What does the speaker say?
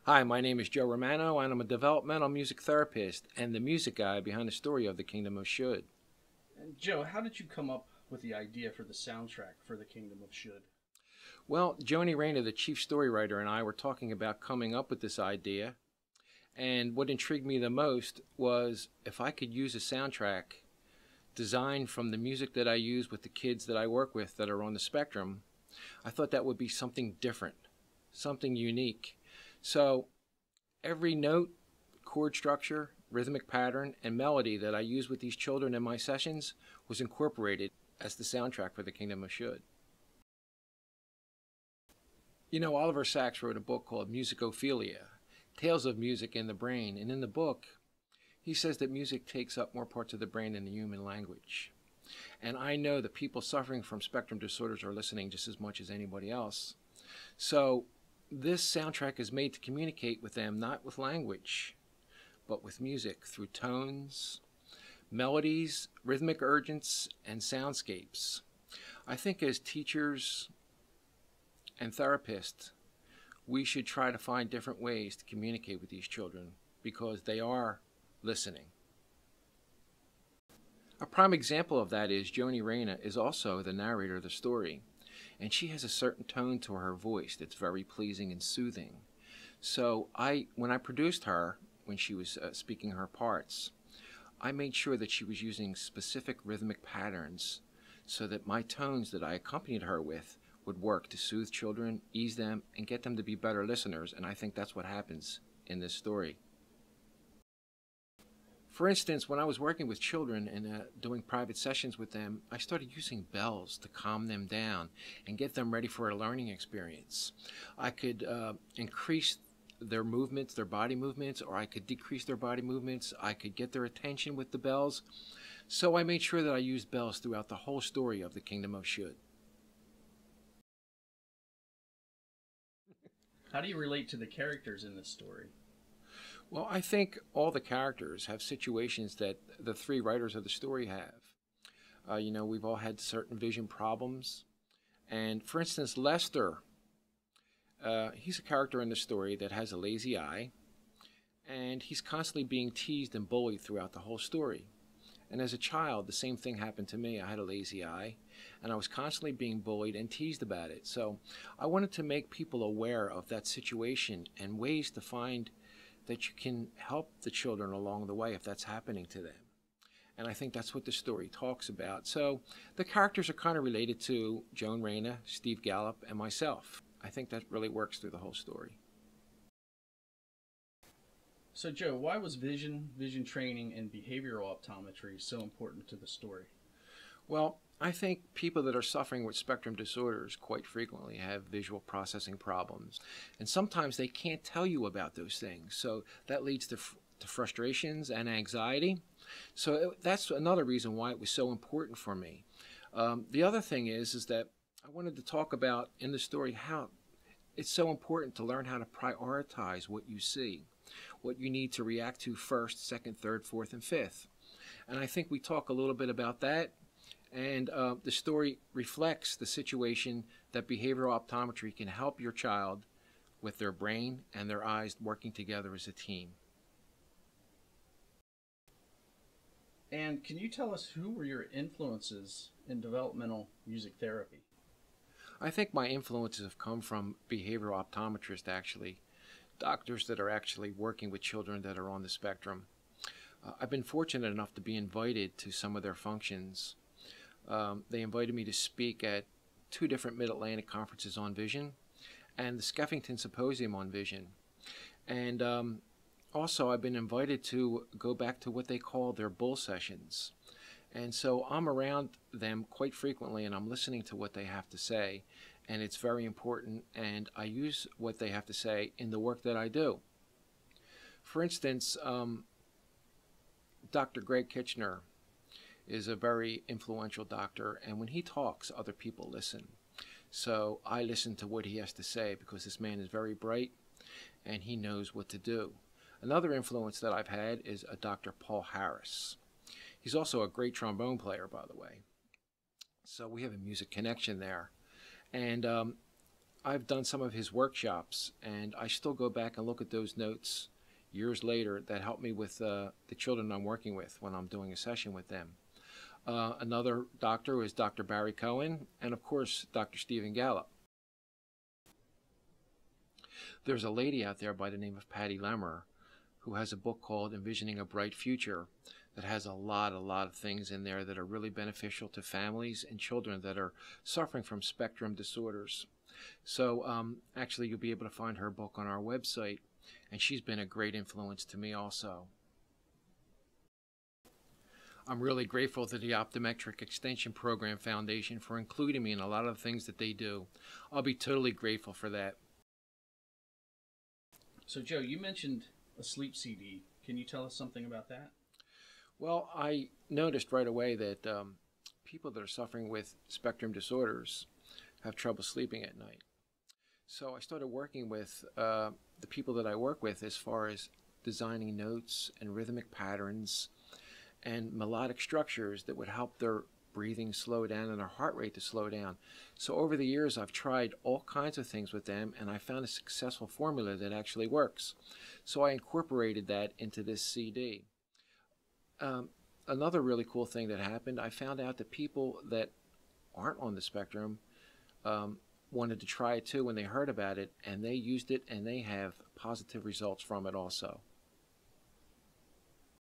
Hi, my name is Joe Romano, and I'm a developmental music therapist and the music guy behind the story of The Kingdom of Should. And Joe, how did you come up with the idea for the soundtrack for the Kingdom of Should? Well, Joni Rayner, the chief story writer, and I were talking about coming up with this idea, and what intrigued me the most was if I could use a soundtrack designed from the music that I use with the kids that I work with that are on the spectrum. I thought that would be something different, something unique. So every note, chord structure, rhythmic pattern, and melody that I use with these children in my sessions was incorporated as the soundtrack for The Kingdom of Should. You know, Oliver Sacks wrote a book called Musicophilia, Tales of Music in the Brain, and in the book, he says that music takes up more parts of the brain than the human language. And I know that people suffering from spectrum disorders are listening just as much as anybody else. So this soundtrack is made to communicate with them not with language, but with music through tones, melodies, rhythmic urgents, and soundscapes. I think as teachers and therapists, we should try to find different ways to communicate with these children because they are listening. A prime example of that is Joni Rayner is also the narrator of the story, and she has a certain tone to her voice that's very pleasing and soothing. So when I produced her, when she was speaking her parts, I made sure that she was using specific rhythmic patterns so that my tones that I accompanied her with would work to soothe children, ease them, and get them to be better listeners, and I think that's what happens in this story. For instance, when I was working with children and doing private sessions with them, I started using bells to calm them down and get them ready for a learning experience. I could increase their movements, their body movements, or I could decrease their body movements. I could get their attention with the bells. So I made sure that I used bells throughout the whole story of The Kingdom of Should. How do you relate to the characters in this story? Well, I think all the characters have situations that the three writers of the story have. We've all had certain vision problems. And for instance, Lester, he's a character in the story that has a lazy eye, and he's constantly being teased and bullied throughout the whole story. And as a child, the same thing happened to me. I had a lazy eye, and I was constantly being bullied and teased about it. So I wanted to make people aware of that situation and ways to find that you can help the children along the way if that's happening to them. And I think that's what the story talks about. So the characters are kind of related to Joan Rayner, Steve Gallup, and myself. I think that really works through the whole story. So, Joe, why was vision training, and behavioral optometry so important to the story? Well, I think people that are suffering with spectrum disorders quite frequently have visual processing problems. And sometimes they can't tell you about those things. So that leads to frustrations and anxiety. So that's another reason why it was so important for me. The other thing is that I wanted to talk about in the story how it's so important to learn how to prioritize what you see, what you need to react to first, second, third, fourth, and fifth. And I think we talk a little bit about that. And the story reflects the situation that behavioral optometry can help your child with their brain and their eyes working together as a team. And can you tell us who were your influences in developmental music therapy? I think my influences have come from behavioral optometrists, actually, doctors that are actually working with children that are on the spectrum. I've been fortunate enough to be invited to some of their functions. They invited me to speak at 2 different Mid-Atlantic conferences on vision and the Skeffington Symposium on vision. And also I've been invited to go back to what they call their bull sessions. And so I'm around them quite frequently and I'm listening to what they have to say. And it's very important, and I use what they have to say in the work that I do. For instance, Dr. Greg Kitchener is a very influential doctor, and when he talks, other people listen. So I listen to what he has to say because this man is very bright and he knows what to do. Another influence that I've had is a Dr. Paul Harris. He's also a great trombone player, by the way. So we have a music connection there. And I've done some of his workshops, and I still go back and look at those notes years later that help me with the children I'm working with when I'm doing a session with them. Another doctor is Dr. Barry Cohen, and of course, Dr. Stephen Gallup. There's a lady out there by the name of Patty Lemmer who has a book called Envisioning a Bright Future that has a lot of things in there that are really beneficial to families and children that are suffering from spectrum disorders. So actually, you'll be able to find her book on our website, and she's been a great influence to me also. I'm really grateful to the Optometric Extension Program Foundation for including me in a lot of the things that they do. I'll be totally grateful for that. So Joe, you mentioned a sleep CD. Can you tell us something about that? Well, I noticed right away that people that are suffering with spectrum disorders have trouble sleeping at night. So I started working with the people that I work with as far as designing notes and rhythmic patterns and melodic structures that would help their breathing slow down and their heart rate to slow down. So over the years, I've tried all kinds of things with them, and I found a successful formula that actually works. So I incorporated that into this CD. Another really cool thing that happened, I found out that people that aren't on the spectrum wanted to try it too when they heard about it, and they used it, and they have positive results from it also.